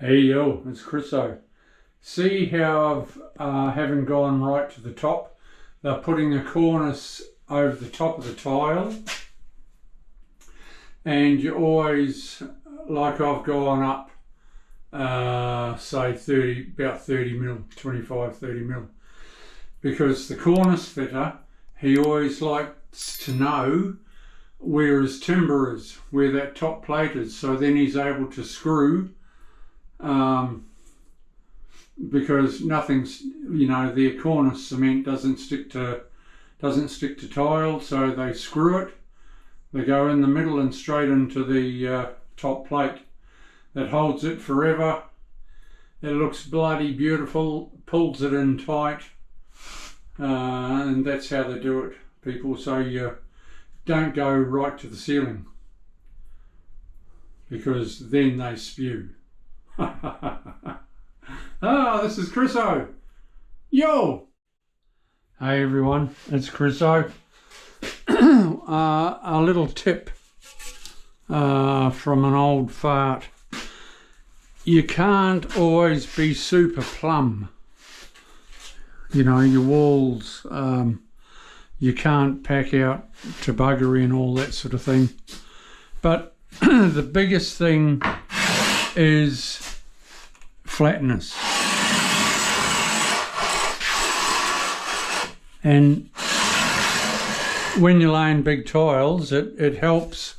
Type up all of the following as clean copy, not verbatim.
Hey yo, it's Chriso. See how I've haven't gone right to the top? They're putting a cornice over the top of the tile, and you always, like I've gone up, say about 30 mil, 25, 30 mil, because the cornice fitter, he always likes to know where his timber is, where that top plate is, so then he's able to screw. Because nothing's, their cornice cement doesn't stick to tile, so they screw it. They go in the middle and straight into the top plate. That holds it forever. It looks bloody beautiful, pulls it in tight, and that's how they do it, people. So you don't go right to the ceiling, because then they spew. This is Chriso. Yo! Hey everyone, it's Chriso. A little tip from an old fart. You can't always be super plumb. Your walls, you can't pack out toboggery and all that sort of thing. But the biggest thing is flatness. And when you're laying big tiles, it helps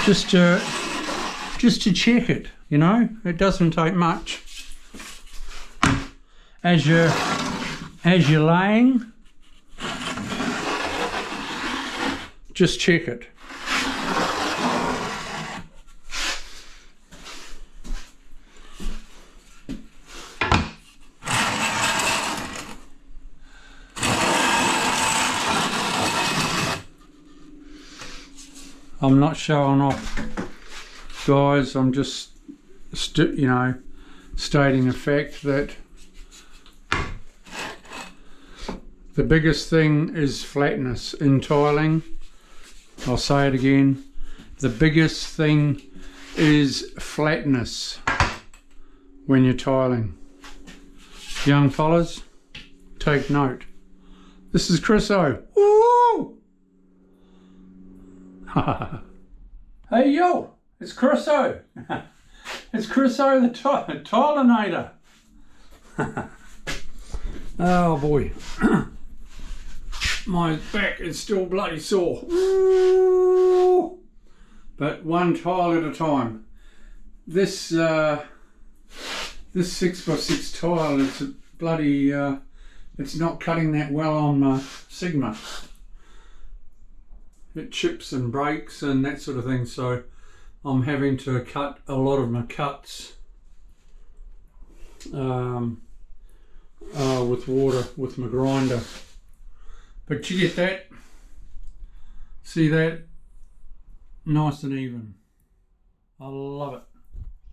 just to check it, it doesn't take much. As you're laying, just check it. I'm not showing off, guys. I'm just, stating a fact that the biggest thing is flatness in tiling. I'll say it again. The biggest thing is flatness when you're tiling. Young fellas, take note. This is Chriso. Woo! Hey yo, it's Chriso. It's Chriso the Tilinator. Oh boy. My back is still bloody sore. But one tile at a time. This 6x6 tile is bloody, it's not cutting that well on my Sigma. It chips and breaks and that sort of thing, so I'm having to cut a lot of my cuts with water, with my grinder. But you get that, see that, nice and even. I love it.